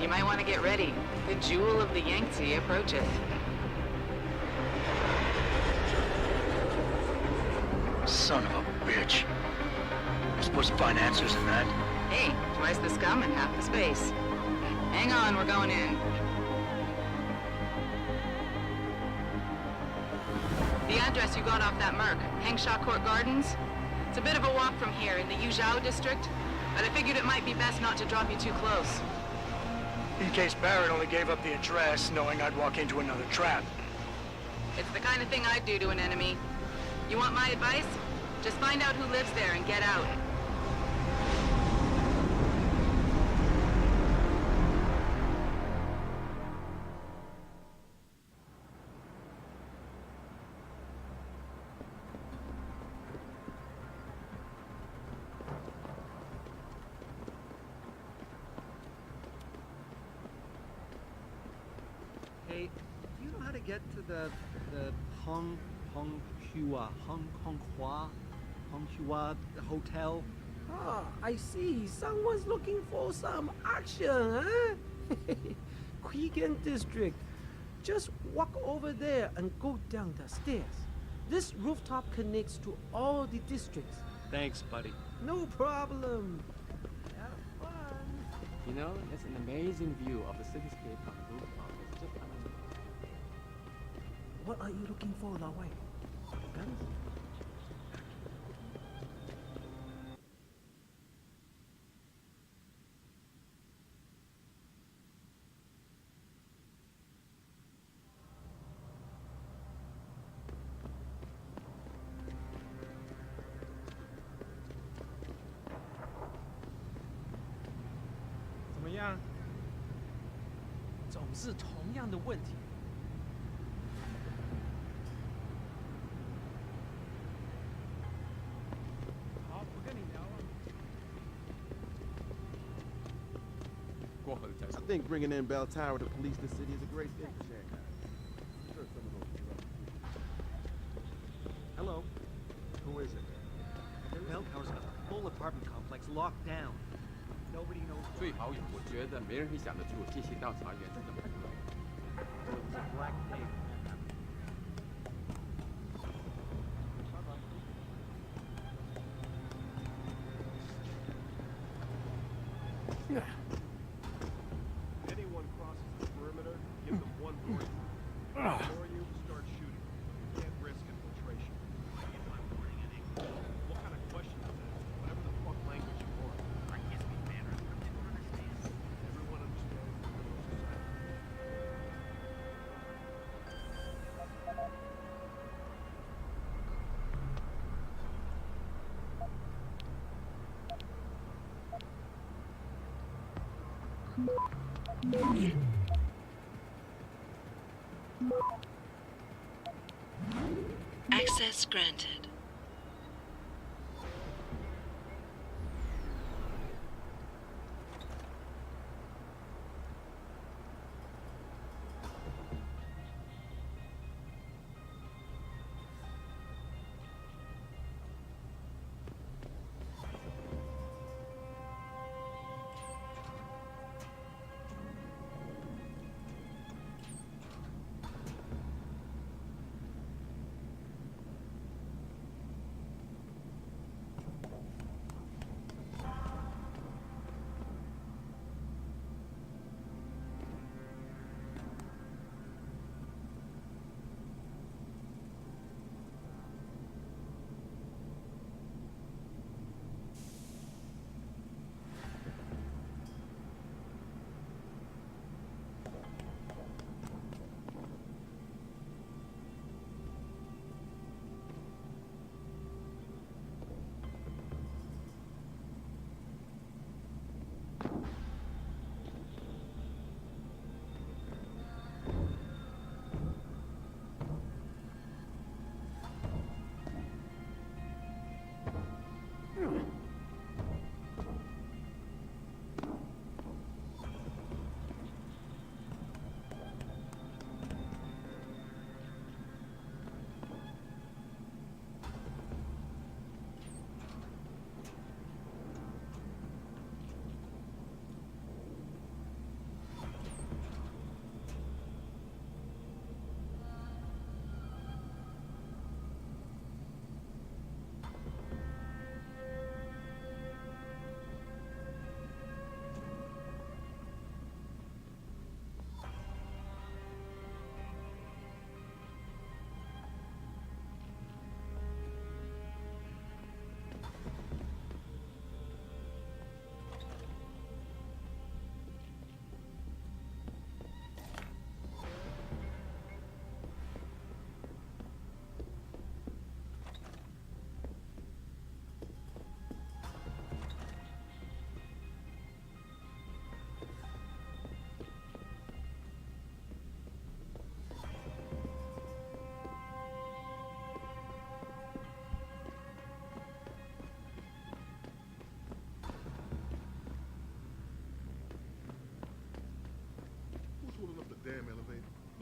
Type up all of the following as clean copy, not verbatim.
You might want to get ready. The jewel of the Yangtze approaches. Son of a bitch. We're supposed to find answers in that. Hey, twice the scum and half the space. Hang on, we're going in. The address you got off that Merc, Hengsha Court Gardens. It's a bit of a walk from here in the Yuzhou district, but I figured it might be best not to drop you too close. In case Barrett only gave up the address, knowing I'd walk into another trap. It's the kind of thing I'd do to an enemy. You want my advice? Just find out who lives there and get out. Hey, do you know how to get to the Honghua Hotel? Ah, I see. Someone's looking for some action, huh? Quigan District. Just walk over there and go down the stairs. This rooftop connects to all the districts. Thanks, buddy. No problem. Have fun. You know, it's an amazing view of the cityscape from the rooftop. It's just unbelievable. What are you looking for, Lao Wei? Guns? 怎么样？总是同样的问题。好，不跟你聊了。过河的才是 I think bringing in Bell Tower to police the city is a great thing for Shanghai. I'm sure some of those people Hello. Who is it? Bell Tower's got the whole apartment complex locked down. Nobody knows 最好有，我觉得没人会想得出这些调查员是怎么出来的。 It was a black day. Anyone crosses the perimeter, give them one point. Ignore you, start shooting. You can't risk infiltration. Give my warning in English. What kind of question is that? Whatever the fuck language you want. I guess we better. Everyone understands. Everyone understands. Access granted.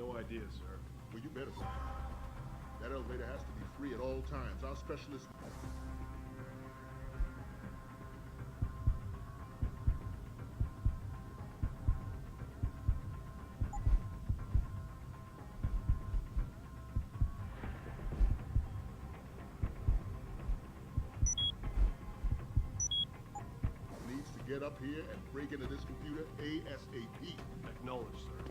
No idea, sir. Well, you better find it. That elevator has to be free at all times. Our specialist... needs to get up here and break into this computer ASAP. Acknowledged, sir.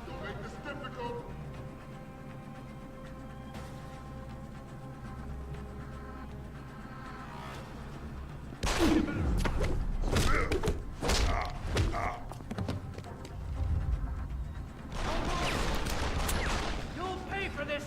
Don't make this difficult. You'll pay for this!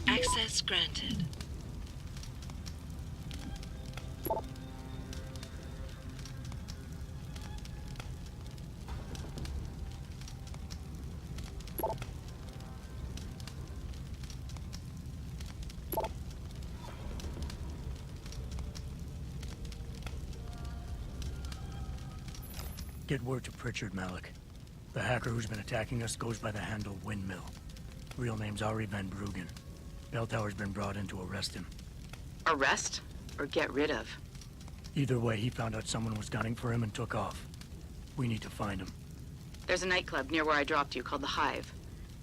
Access granted. Get word to Pritchard, Malik. The hacker who's been attacking us goes by the handle Windmill. Real name's Ari Van Bruggen. Bell Tower's been brought in to arrest him. Arrest or get rid of? Either way, he found out someone was gunning for him and took off. We need to find him. There's a nightclub near where I dropped you called the Hive.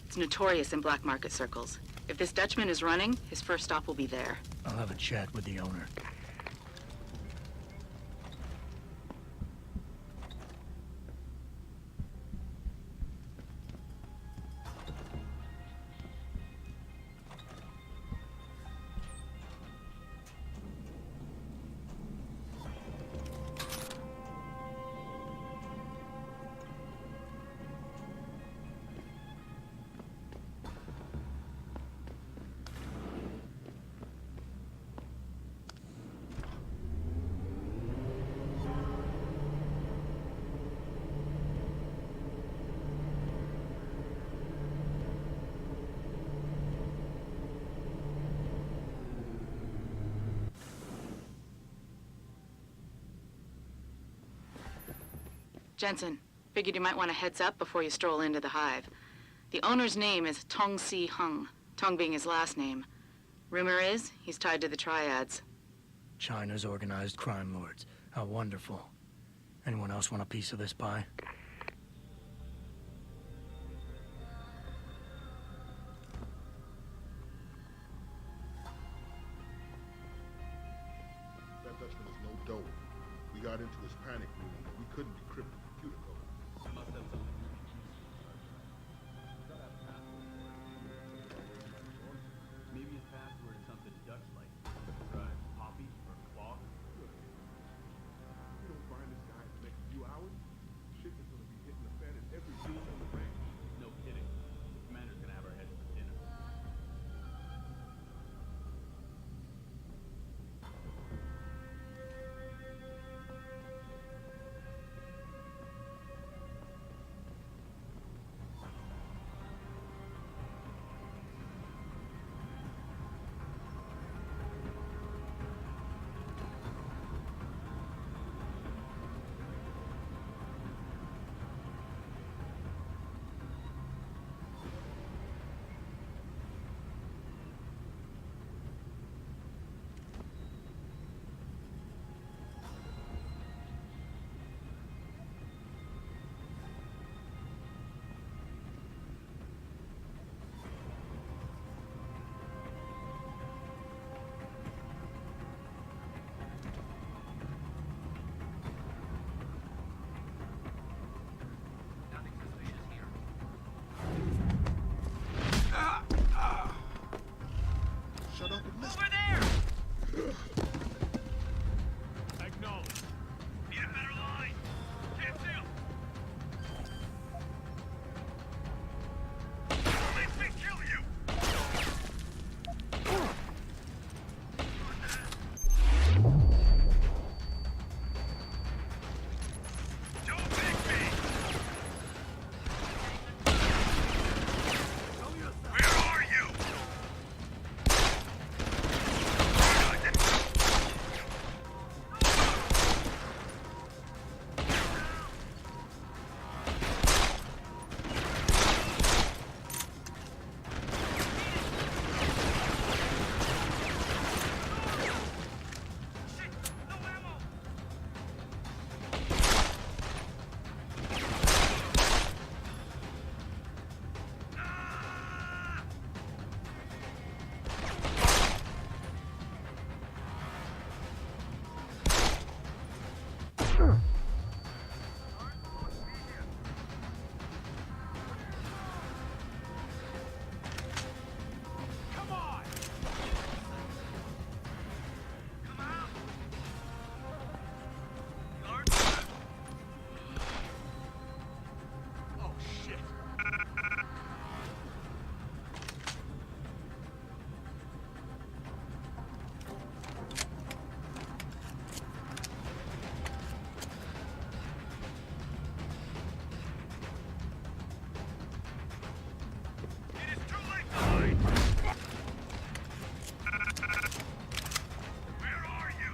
It's notorious in black market circles. If this Dutchman is running, his first stop will be there. I'll have a chat with the owner. Jensen, figured you might want a heads up before you stroll into the Hive. The owner's name is Tong Si Hung, Tong being his last name. Rumor is, he's tied to the Triads. China's organized crime lords. How wonderful. Anyone else want a piece of this pie? dope. We got into his panic room, but we couldn't decrypt the computer code. Must have something. Maybe his password is something Dutch-like. Right. Poppy or clock. Good. If we don't find this guy in the next few hours, shit is gonna be hitting the fan in every field on the ranch. No kidding. The commander's gonna have our heads for dinner. Shut up and listen. Acknowledge. Need a better line. Can't tell. Makes me kill you. Don't make me. Where are you? Come on! Come out! Guard? Oh, shit. It is too late to hide! Where are you?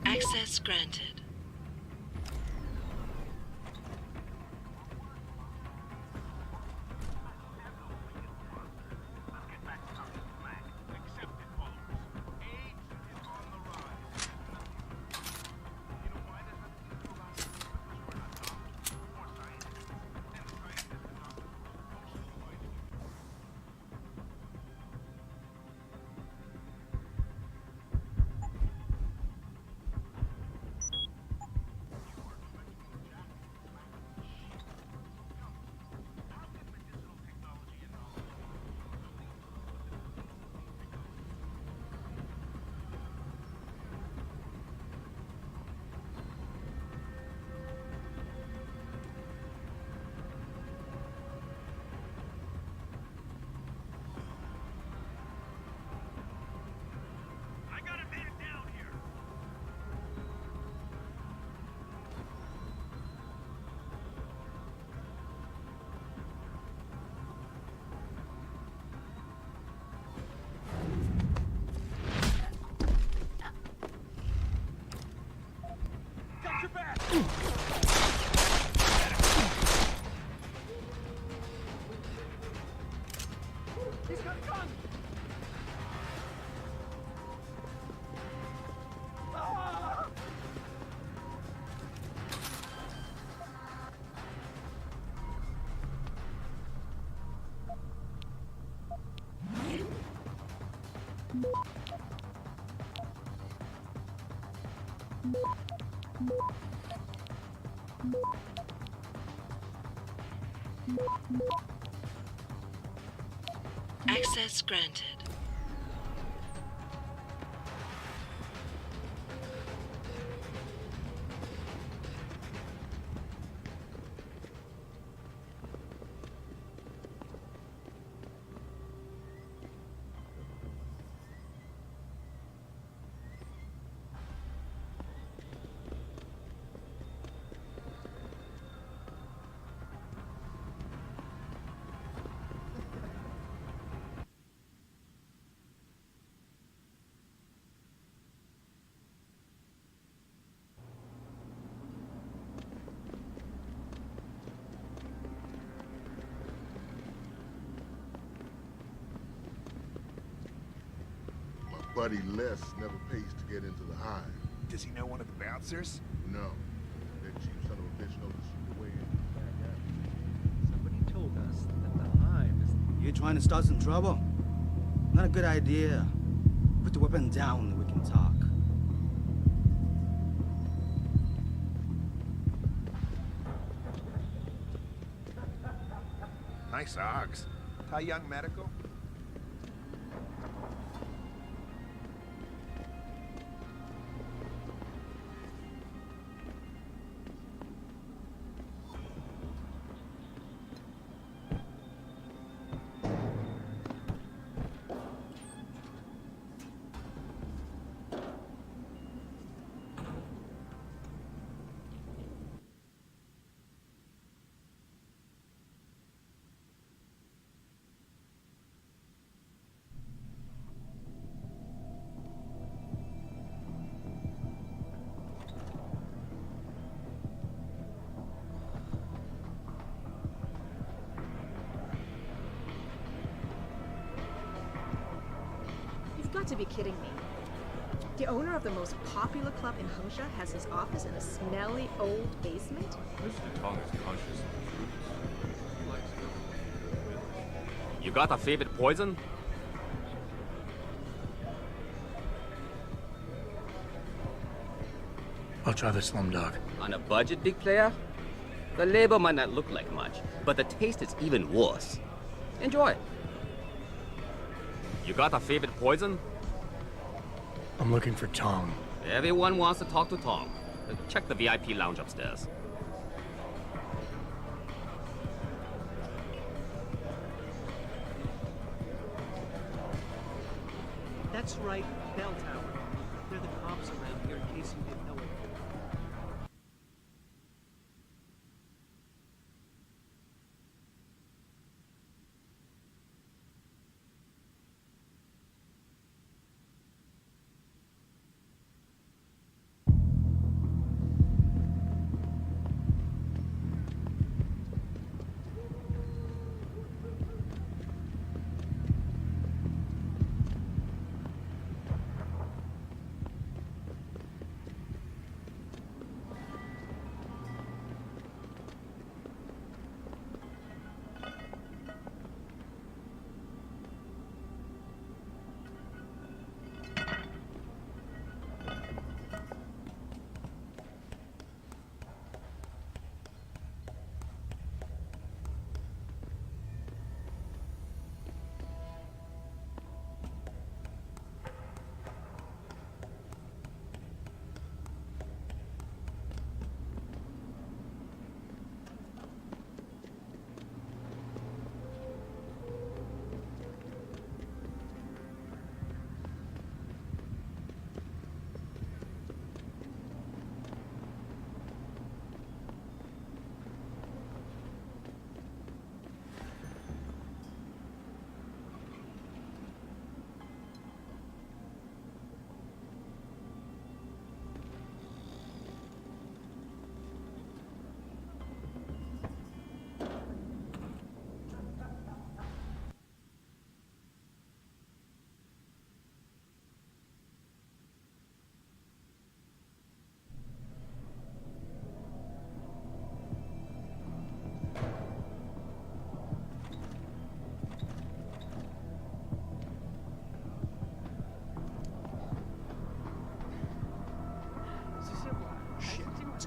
Access granted. Access granted. Buddy Les never pays to get into the hive. Does he know one of the bouncers? No. That cheap son of a bitch knows to shoot away in the back alley. Somebody told us that the hive is... You trying to start some trouble? Not a good idea. Put the weapon down and we can talk. Nice ogs. How young medical? You've got to be kidding me. The owner of the most popular club in Hengsha has his office in a smelly old basement? Mr. Tong is conscious of the truth. He likes it. You got a favorite poison? I'll try the Slumdog. On a budget, big player? The label might not look like much, but the taste is even worse. Enjoy. You got a favorite poison? I'm looking for Tong. Everyone wants to talk to Tong. Check the VIP lounge upstairs. That's right, Bell Tower. They're the cops around here in case you didn't know it.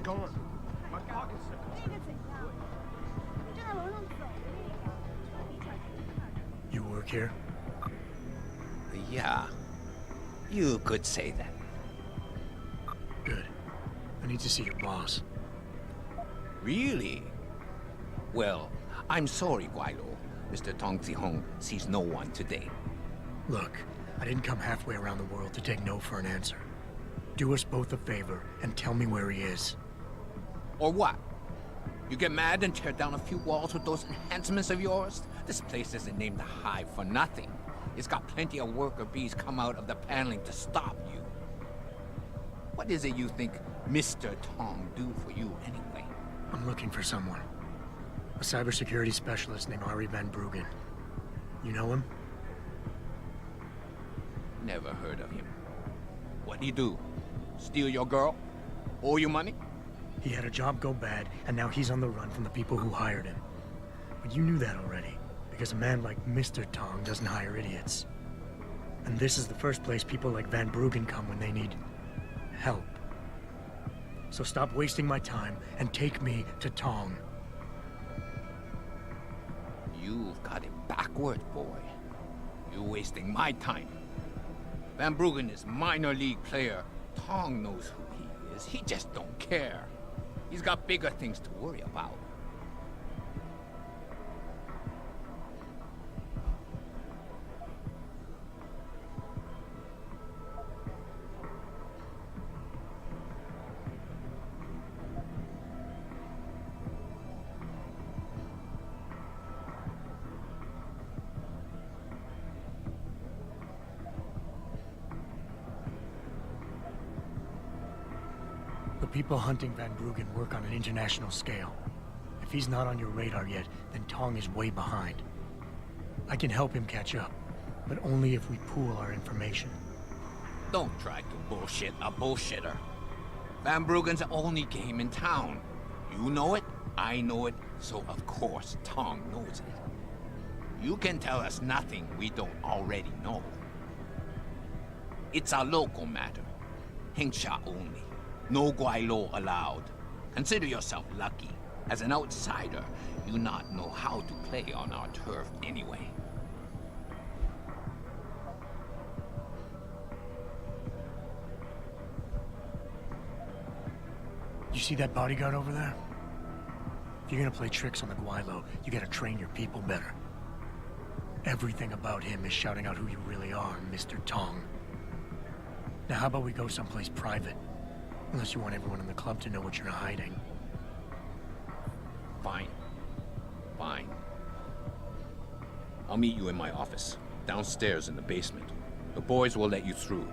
gone. My pocket secretary. You work here? Yeah, you could say that. Good. I need to see your boss. Really? Well, I'm sorry, Guilo. Mr. Tong Zihong sees no one today. Look, I didn't come halfway around the world to take no for an answer. Do us both a favor and tell me where he is. Or what? You get mad and tear down a few walls with those enhancements of yours? This place isn't named the Hive for nothing. It's got plenty of worker bees come out of the paneling to stop you. What is it you think Mr. Tong do for you anyway? I'm looking for someone. A cybersecurity specialist named Ari Van Bruggen. You know him? Never heard of him. What'd he do? Steal your girl? Owe you money? He had a job go bad, and now he's on the run from the people who hired him. But you knew that already, because a man like Mr. Tong doesn't hire idiots. And this is the first place people like Van Bruggen come when they need help. So stop wasting my time and take me to Tong. You've got it backward, boy. You're wasting my time. Van Bruggen is minor league player. Tong knows who he is. He just don't care. He's got bigger things to worry about. The people hunting Van Bruggen work on an international scale. If he's not on your radar yet, then Tong is way behind. I can help him catch up, but only if we pool our information. Don't try to bullshit a bullshitter. Van Bruggen's the only game in town. You know it, I know it, so of course Tong knows it. You can tell us nothing we don't already know. It's a local matter. Hengsha only. No Guaylo allowed. Consider yourself lucky. As an outsider, you not know how to play on our turf anyway. You see that bodyguard over there? If you're gonna play tricks on the Guaylo, you gotta train your people better. Everything about him is shouting out who you really are, Mr. Tong. Now how about we go someplace private? Unless you want everyone in the club to know what you're hiding. Fine. Fine. I'll meet you in my office, downstairs in the basement. The boys will let you through.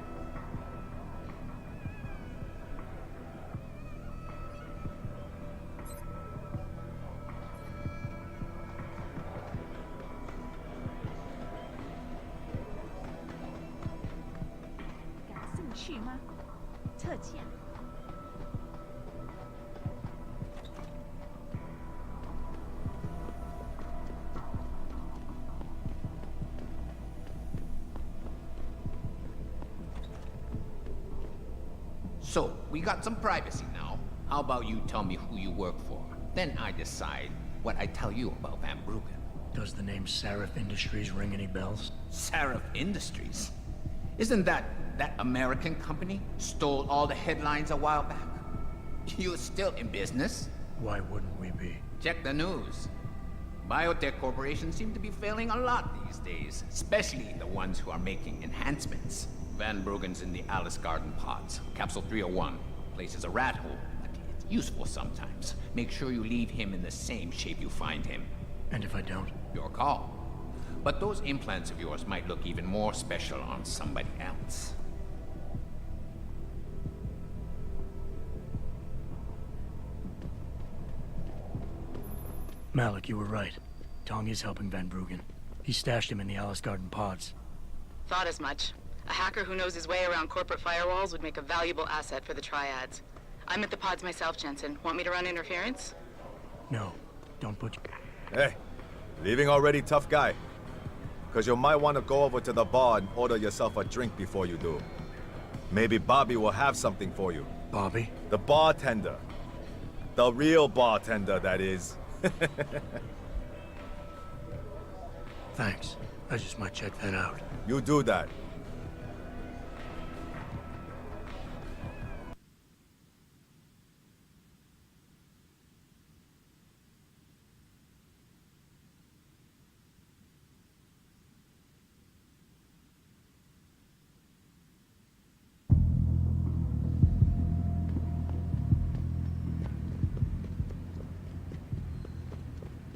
So, we got some privacy now. How about you tell me who you work for? Then I decide what I tell you about Van Bruggen. Does the name Sarif Industries ring any bells? Sarif Industries? Isn't that American company? Stole all the headlines a while back? You're still in business? Why wouldn't we be? Check the news. Biotech corporations seem to be failing a lot these days, especially the ones who are making enhancements. Van Bruggen's in the Alice Garden pods. Capsule 301. Place is a rat hole, but it's useful sometimes. Make sure you leave him in the same shape you find him. And if I don't? Your call. But those implants of yours might look even more special on somebody else. Malik, you were right. Tong is helping Van Bruggen. He stashed him in the Alice Garden pods. Thought as much. A hacker who knows his way around corporate firewalls would make a valuable asset for the Triads. I'm at the pods myself, Jensen. Want me to run interference? No. Don't put... Hey, leaving already, tough guy? Because you might want to go over to the bar and order yourself a drink before you do. Maybe Bobby will have something for you. Bobby? The bartender. The real bartender, that is. Thanks. I just might check that out. You do that.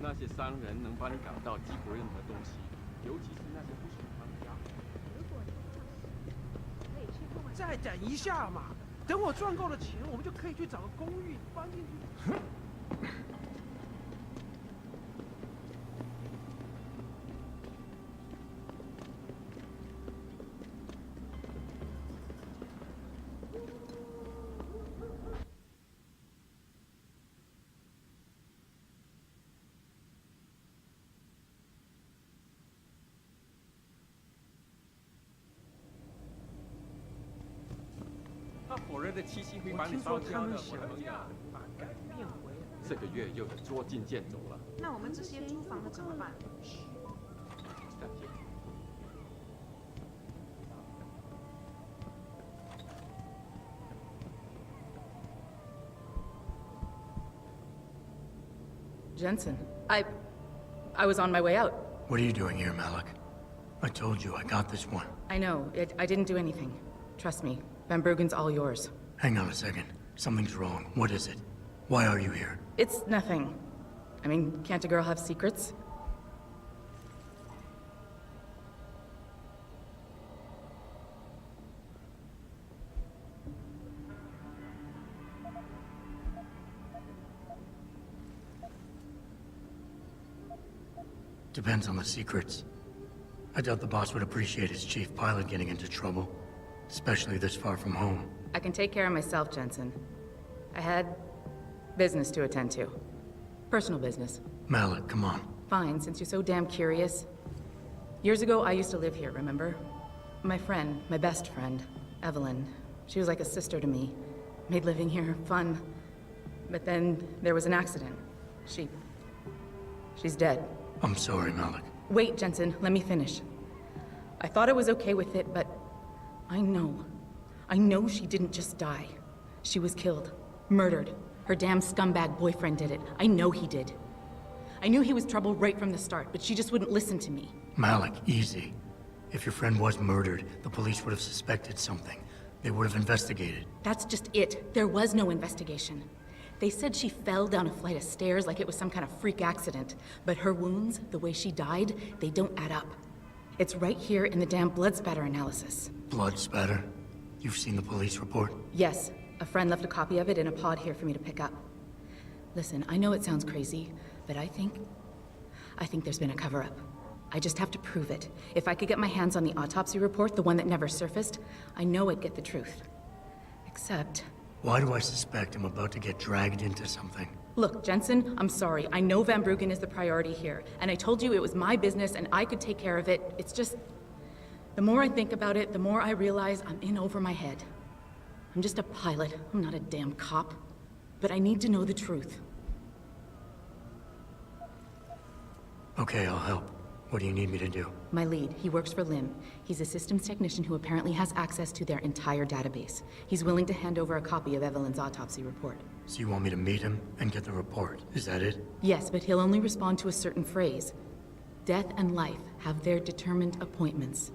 那些商人能帮你搞到几乎任何东西，尤其是那些不属商家。再等一下嘛，等我赚够了钱，我们就可以去找个公寓搬进去。他火热的气息会把你烧焦的，我的朋友。这个月又得捉襟见肘了。那我们这些租房的怎么办？暂停。Jensen, I was on my way out. What are you doing here, Malik? I told you I got this one. I know. I didn't do anything. Trust me. Van Bruggen's all yours. Hang on a second. Something's wrong. What is it? Why are you here? It's nothing. I mean, can't a girl have secrets? Depends on the secrets. I doubt the boss would appreciate his chief pilot getting into trouble. Especially this far from home. I can take care of myself, Jensen. I had business to attend to. Personal business. Malik, come on. Fine, since you're so damn curious. Years ago, I used to live here, remember? My friend, my best friend, Evelyn. She was like a sister to me. Made living here fun. But then there was an accident. She's dead. I'm sorry, Malik. Wait, Jensen, let me finish. I thought I was okay with it, but I know she didn't just die. She was killed. Murdered. Her damn scumbag boyfriend did it. I know he did. I knew he was trouble right from the start, but she just wouldn't listen to me. Malik, easy. If your friend was murdered, the police would have suspected something. They would have investigated. That's just it. There was no investigation. They said she fell down a flight of stairs like it was some kind of freak accident. But her wounds, the way she died, they don't add up. It's right here in the damn blood spatter analysis. Blood spatter? You've seen the police report? Yes. A friend left a copy of it in a pod here for me to pick up. Listen, I know it sounds crazy, but I think there's been a cover-up. I just have to prove it. If I could get my hands on the autopsy report, the one that never surfaced, I know I'd get the truth. Except... Why do I suspect I'm about to get dragged into something? Look, Jensen, I'm sorry. I know Van Bruggen is the priority here, and I told you it was my business and I could take care of it. It's just... The more I think about it, the more I realize I'm in over my head. I'm just a pilot. I'm not a damn cop. But I need to know the truth. Okay, I'll help. What do you need me to do? My lead, he works for Lim. He's a systems technician who apparently has access to their entire database. He's willing to hand over a copy of Evelyn's autopsy report. So you want me to meet him and get the report? Is that it? Yes, but he'll only respond to a certain phrase. Death and life have their determined appointments.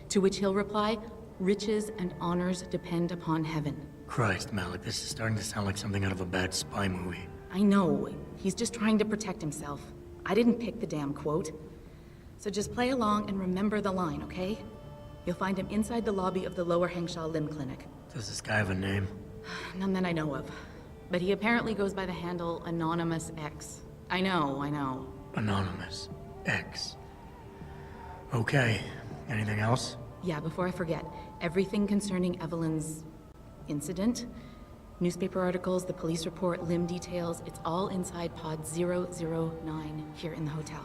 To which he'll reply, riches and honors depend upon heaven. Christ, Malik, this is starting to sound like something out of a bad spy movie. I know. He's just trying to protect himself. I didn't pick the damn quote. So just play along and remember the line, okay? You'll find him inside the lobby of the Lower Hengsha Limb Clinic. Does this guy have a name? None that I know of. But he apparently goes by the handle Anonymous X. I know. Anonymous X. Okay. Anything else? Yeah, before I forget, everything concerning Evelyn's incident, newspaper articles, the police report, limb details, it's all inside pod 009 here in the hotel.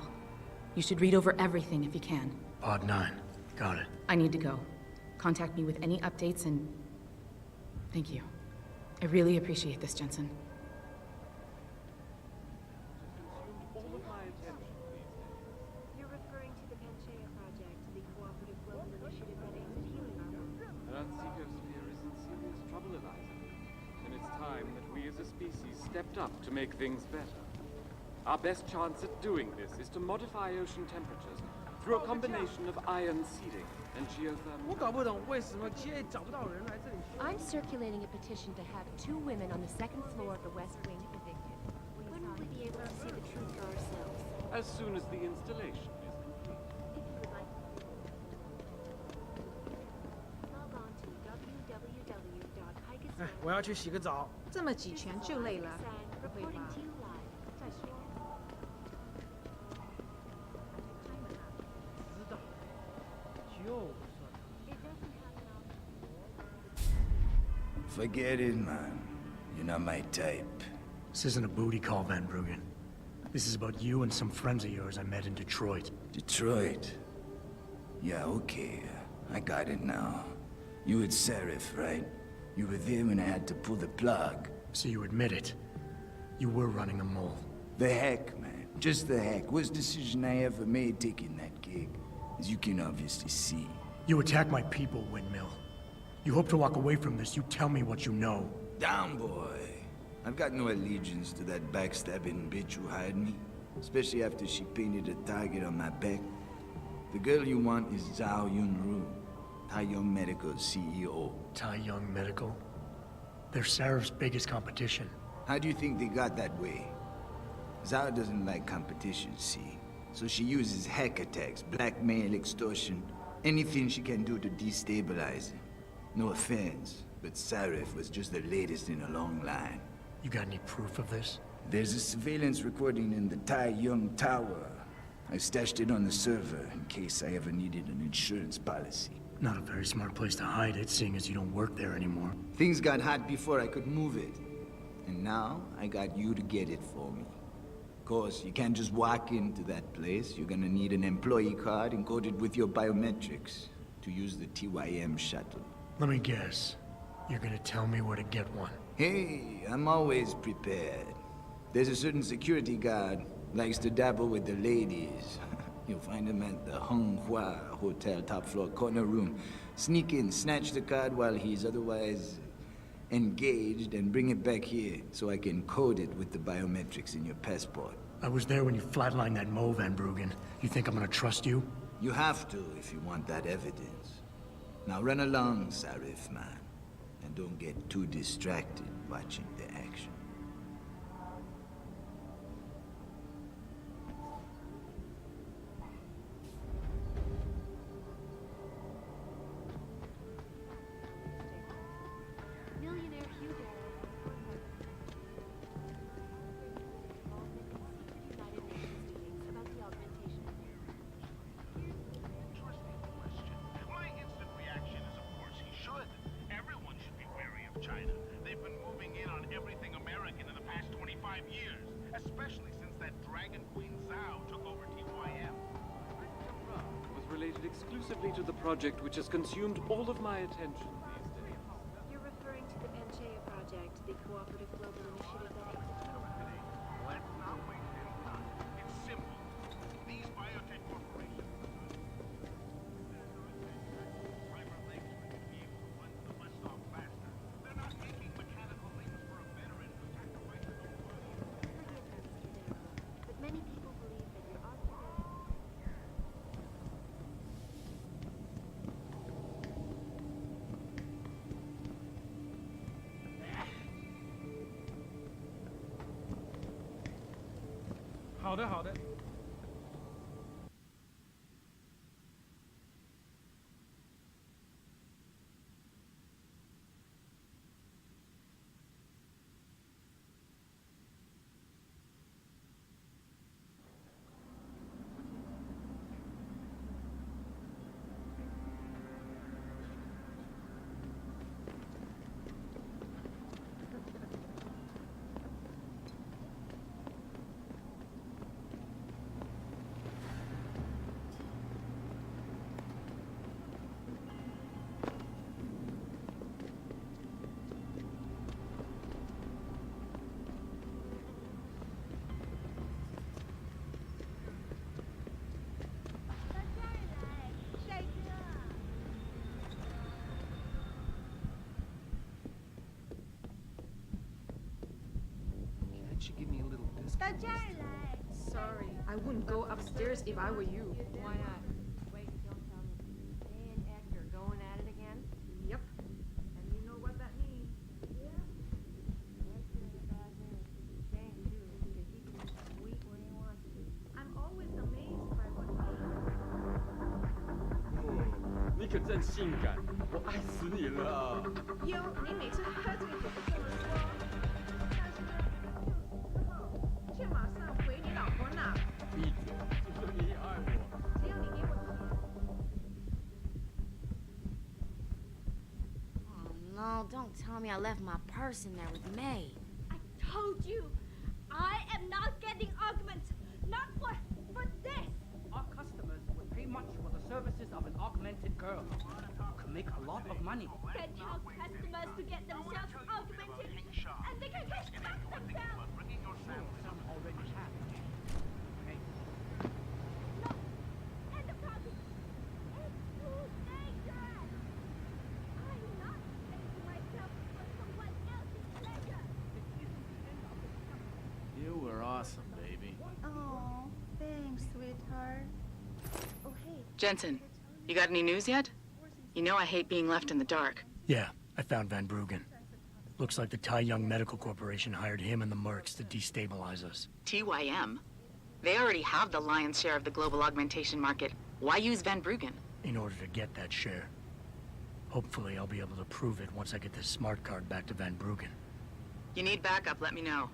You should read over everything if you can. Pod 9. Got it. I need to go. Contact me with any updates and... Thank you. I really appreciate this, Jensen. as a species stepped up to make things better. Our best chance at doing this is to modify ocean temperatures through a combination of iron seeding and geothermal. 我搞不懂为什么 GA 找不到人来这里。 I'm circulating a petition to have 2 women on the 2nd floor of the West Wing evicted. When will we be able to see the truth for ourselves? As soon as the installation is complete. Log on to www.hikers. 哎，我要去洗个澡。这么几拳就累了，不会 Reporting 吧 to？you live. 再说。知道，就算。 It doesn't happen often. Forget it, man. You're not my type. This isn't a booty call, Van Bruggen. This is about you and some friends of yours I met in Detroit. Detroit? Yeah, okay. I got it now. You at Serif, right? You were there when I had to pull the plug. So you admit it. You were running a mole. The heck, man. Just the heck. Worst decision I ever made taking that gig. As you can obviously see. You attack my people, Windmill. You hope to walk away from this. You tell me what you know. Down, boy. I've got no allegiance to that backstabbing bitch who hired me. Especially after she painted a target on my back. The girl you want is Zhao Yunru, Tai Young Medical's CEO. Tai Young Medical? They're Sarif's biggest competition. How do you think they got that way? Zhao doesn't like competition, see? So she uses hack attacks, blackmail, extortion, anything she can do to destabilize him. No offense, but Sarif was just the latest in a long line. You got any proof of this? There's a surveillance recording in the Tai Young Tower. I stashed it on the server in case I ever needed an insurance policy. Not a very smart place to hide it, seeing as you don't work there anymore. Things got hot before I could move it. And now, I got you to get it for me. Of course, you can't just walk into that place. You're gonna need an employee card encoded with your biometrics to use the TYM shuttle. Let me guess. You're gonna tell me where to get one. Hey, I'm always prepared. There's a certain security guard, likes to dabble with the ladies. You'll find him at the Hung Hua Hotel top floor corner room. Sneak in, snatch the card while he's otherwise engaged, and bring it back here so I can code it with the biometrics in your passport. I was there when you flatlined that Mo, Van Bruggen. You think I'm gonna trust you? You have to if you want that evidence. Now run along, Sarif, man. And don't get too distracted watching the action. Millionaire Hugo. United Nations doings about the augmentation of Interesting question. My instant reaction is, of course, he should. Everyone should be wary of China. They've been moving in on everything American in the past 25 years, especially since that Dragon Queen Zhao took over TYM. Was related exclusively to the project which has consumed all of my attention these days. You're referring to the Panchaea Project, the cooperative global initiative that aims at Let's not waste any time. It's simple. These biotech corporations private links with the able to run the bus stop faster. They're not making mechanical limbs for a veteran who sacrificed his own body. Forgive me, Mr. Dale, but many people believe that your argument...好的，好的。don't you give me a little discount? Sorry, I wouldn't go upstairs if I were you. Why not? Wait, don't tell me. They and X are going at it again? Yep. And you know what that means. Yeah. X is a bad news. It's a shame, too, because he can be sweet when he wants to. I'm always amazed by what 你可真性感，我爱死你了。哟，你每次喝这个酒都这么说，但是呢，就死之后，却马上回你老婆那。闭嘴！就说你爱我。只要你给我钱。Oh no, don't tell me I left my purse in there with May. I told you, I am not getting arguments. Not for this. Our customers would pay much for the services of an augmented girl. Could make a lot of money. Can tell customers to get themselves augmented, and they can get back themselves. Some already have. Okay. No, and the problem is too dangerous. I'm not paying myself for someone else's pleasure. You were awesome, baby. Oh, thanks, sweetheart. Oh, hey. Jensen, you got any news yet? You know I hate being left in the dark. Yeah, I found Van Bruggen. Looks like the Tai Young Medical Corporation hired him and the Mercs to destabilize us. TYM? They already have the lion's share of the global augmentation market. Why use Van Bruggen? In order to get that share. Hopefully I'll be able to prove it once I get this smart card back to Van Bruggen. You need backup, let me know.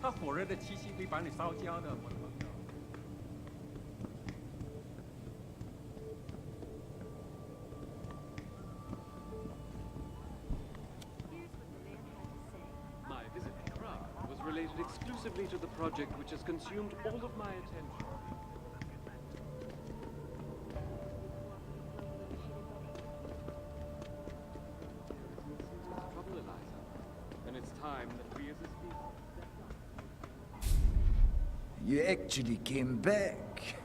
他火热的气息会把你烧焦的，我的朋友。My visit to Prague was related exclusively to the project which has consumed all of my attention. Trouble, Eliza, and it's time that we as a species stepped up. You actually came back.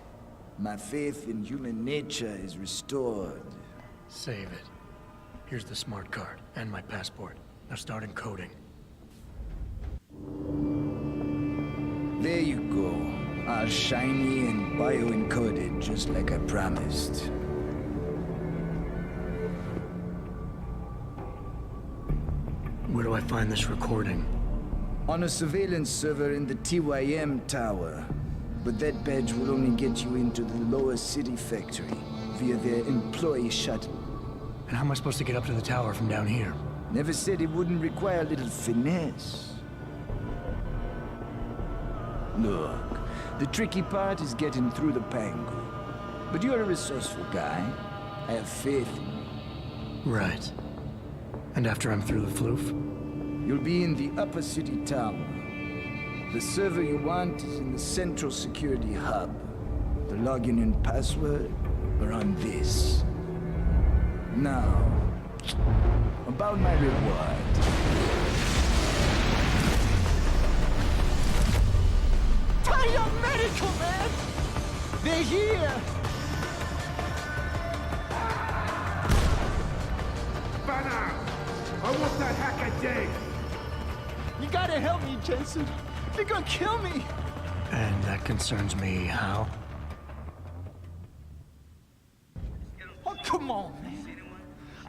My faith in human nature is restored. Save it. Here's the smart card and my passport. Now start encoding. There you go. All shiny and bio-encoded, just like I promised. Where do I find this recording? On a surveillance server in the TYM tower. But that badge will only get you into the lower city factory via their employee shuttle. And how am I supposed to get up to the tower from down here? Never said it wouldn't require a little finesse. Look, the tricky part is getting through the Pangu. But you're a resourceful guy. I have faith in you. Right. And after I'm through the floof? You'll be in the upper city tower. The server you want is in the central security hub. The login and password are on this. Now, about my reward. Fire medical, man! They're here! Banner! I want that hacker dead! You gotta help me, Jensen. They're gonna kill me! And that concerns me how? Oh, come on, man.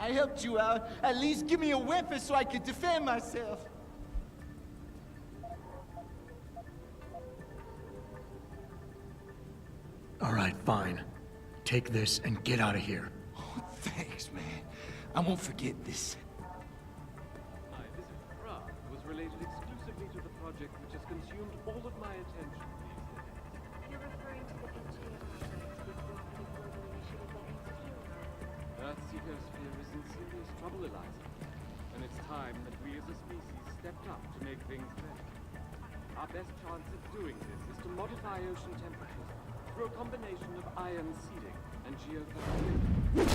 I helped you out. At least give me a weapon so I can defend myself. All right, fine. Take this and get out of here. Oh, thanks, man. I won't forget this. My visit to Prague was related exclusively to the project which has consumed all of my attention these days. You're referring to the NGO project, the cooperative global initiative that aims to heal Earth. Earth's ecosphere is in serious trouble, Eliza. And it's time that we as a species stepped up to make things better. Our best chance of doing this is to modify ocean temperatures through a combination of ion seeding and geothermal.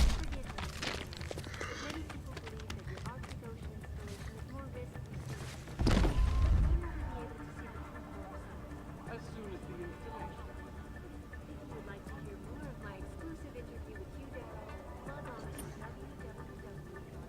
Many people believe that your Arctic Ocean installation is more risky. When will we be able to see the truth for ourselves? As soon as the installation. If you would like to hear more of my exclusive interview with Hugh Darrow, log on to www.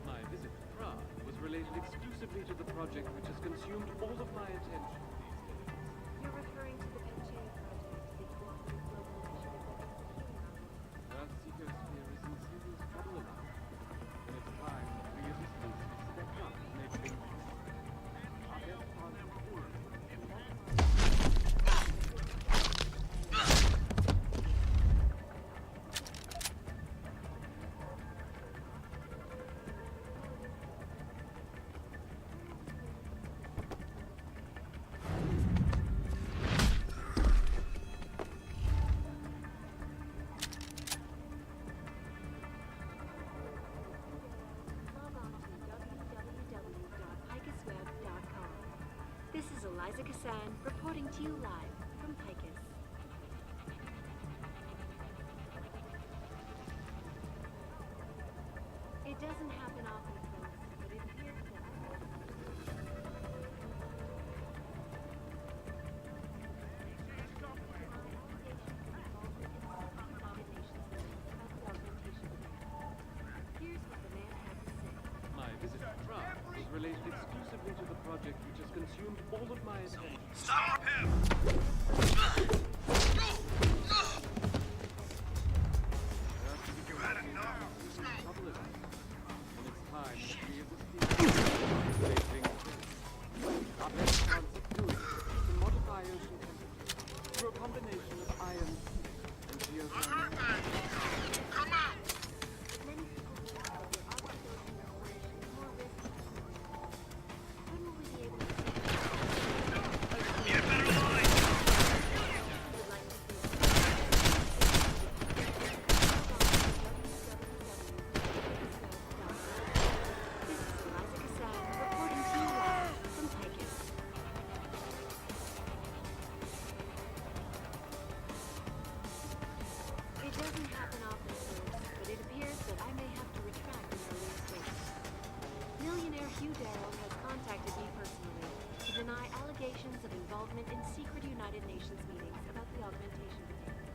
My visit to Prague was related exclusively to the project which has consumed all of my attention these days. You're referring to the NGO project, the cooperative global initiative that aims to heal Earth. Earth's ecosphere is in serious trouble, Eliza. And it's time that we as a species stepped up to make things better. Our best chance of doing this is Log on to www.picusweb.com. This is Eliza Cassan reporting to you live from Picus. It doesn't happen often, folks, but it appears that Here's what the man had to say. My visit to Prague was related exclusively to the project which has consumed all of my attention. Stop him! You had enough. Trouble is, and it's time that we as a species make things better. Our best chance of doing this is to modify ocean temperatures through a combination of ion and geothermal. Come out! Many people believe that your Arctic Ocean installation is more risky. When will we be able to see the truth? Get better line! If you would like to see This is Eliza Cassan reporting to you live from Picus. It doesn't happen often, folks, but it appears that I may have to retract an earlier statement. Millionaire Hugh Darrow has contacted me personally to deny allegations of involvement in secret United Nations meetings about the augmentation debate.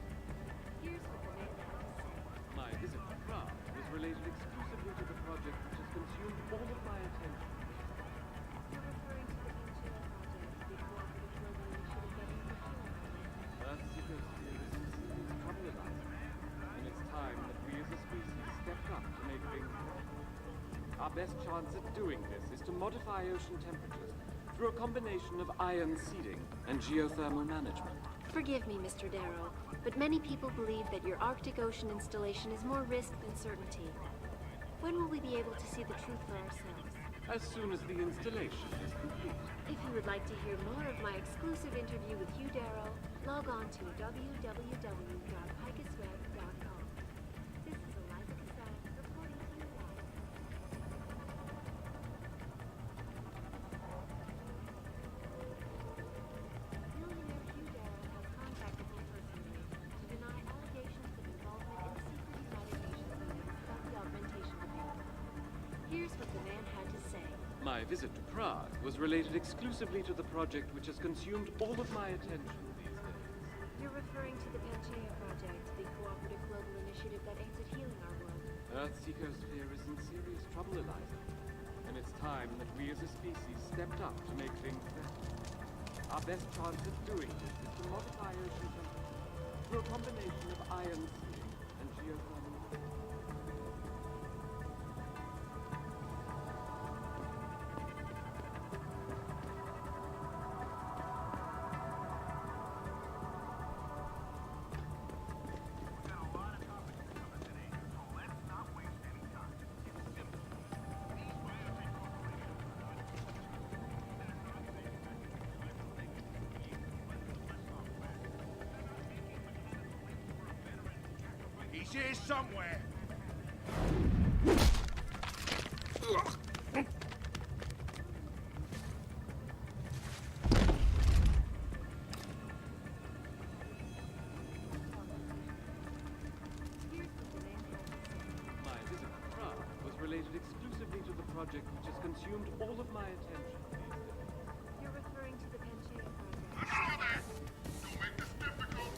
Here's what the man had to say. My visit to Prague was related exclusively to the project which has consumed all of my Our best chance at doing this is to modify ocean temperatures through a combination of ion seeding and geothermal management. Forgive me, Mr. Darrow, but many people believe that your Arctic Ocean installation is more risk than certainty. When will we be able to see the truth for ourselves? As soon as the installation is complete. If you would like to hear more of my exclusive interview with Hugh Darrow, log on to www.picusweb.com. This is Eliza Cassell reporting to you live. Millionaire Hugh Darrow has contacted me personally to deny allegations of involvement in secret eradication meetings about the augmentation debate. Here's what the man had to say. My visit to Prague was related exclusively to the project which has consumed all of my attention these days. You're referring to the Pangaea Project, the cooperative global initiative that aims at healing our world. Earth's ecosphere is in serious trouble, Eliza. And it's time that we as a species stepped up to make things better. Our best chance at doing this is to modify ocean temperatures through a combination of ion seeding and geothermal. He's here somewhere. My visit to Prague was related exclusively to the project which has consumed all of my attention these days. You're referring to the Pangaea Project. Don't make this difficult.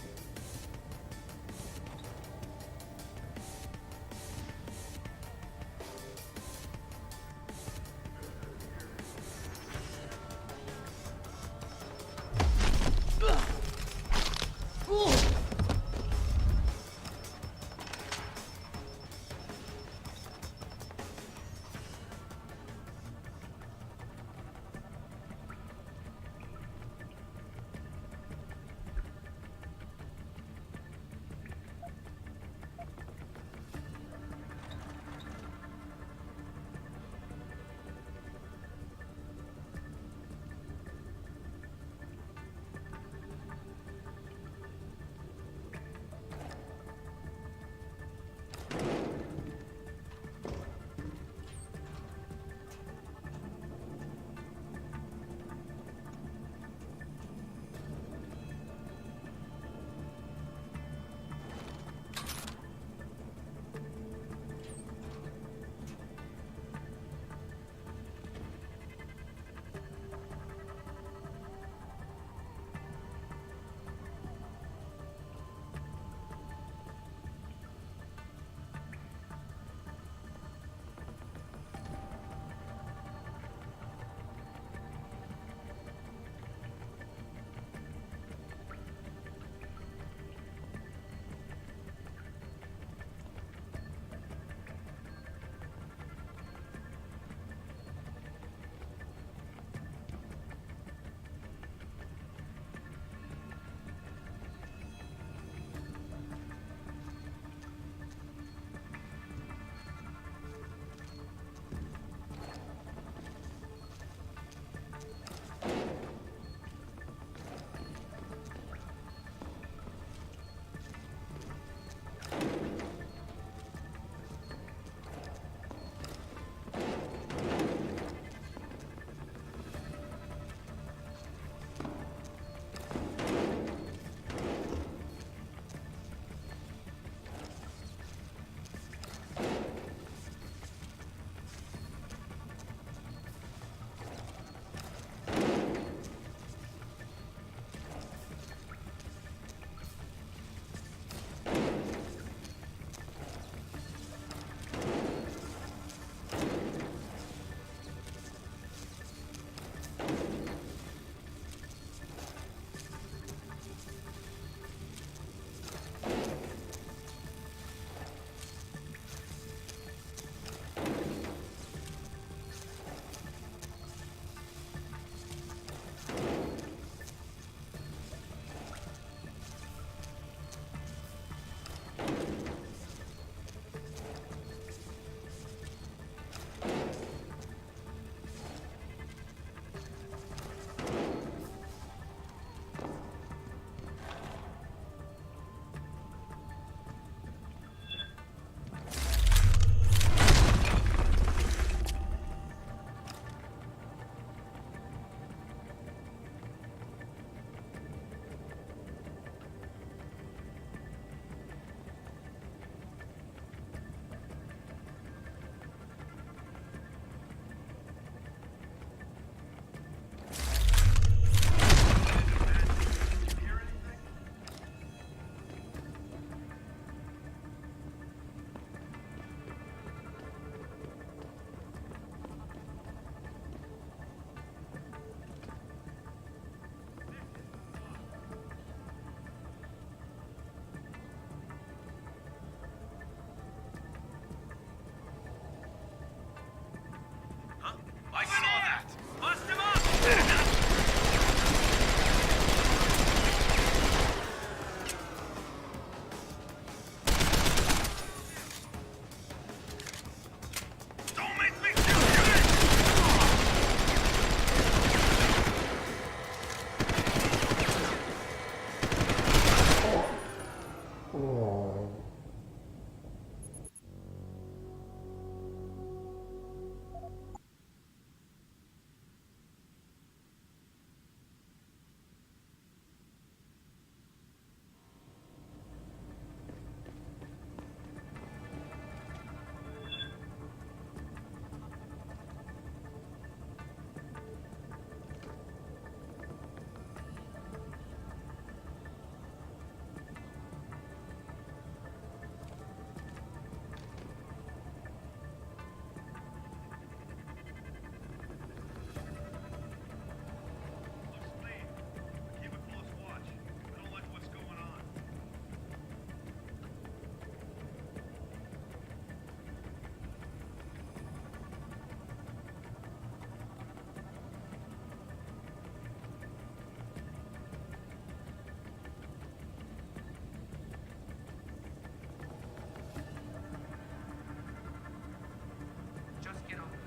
Just get over it.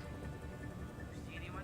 You see anyone?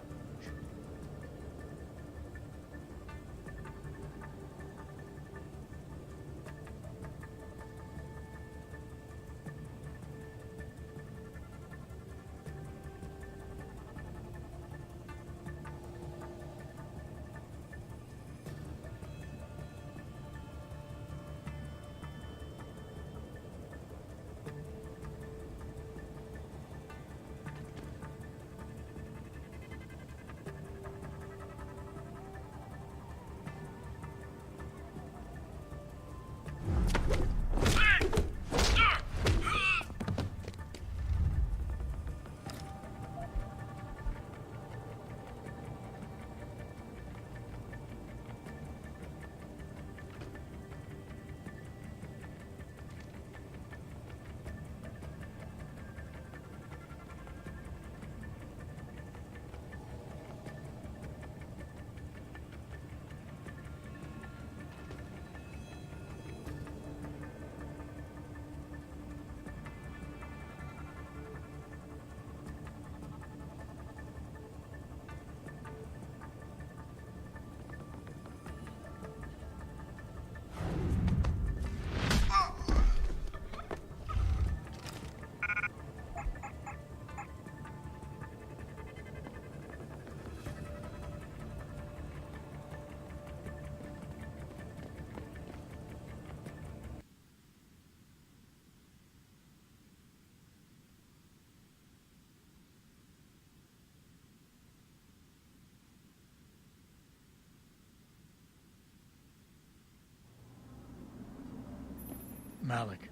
Malik,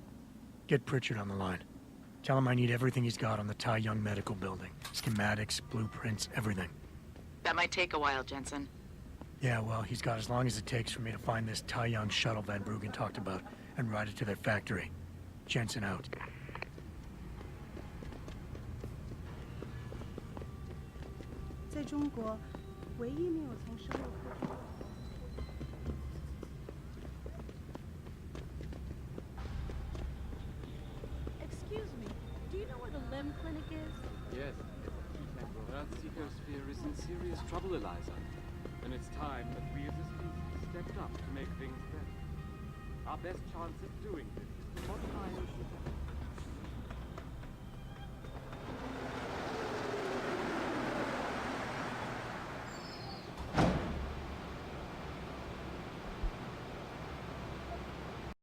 get Pritchard on the line. Tell him I need everything he's got on the Tai Young Medical Building. Schematics, blueprints, everything. That might take a while, Jensen. Yeah, well, he's got as long as it takes for me to find this Tai Young shuttle Van Bruggen talked about and ride it to their factory. Jensen out. Excuse me, do you know where the limb clinic is? Yes. Earth's ecosphere is in serious trouble, Eliza. And it's time that we as a species stepped up to make things better. Our best chance of doing this is to modify Ocean.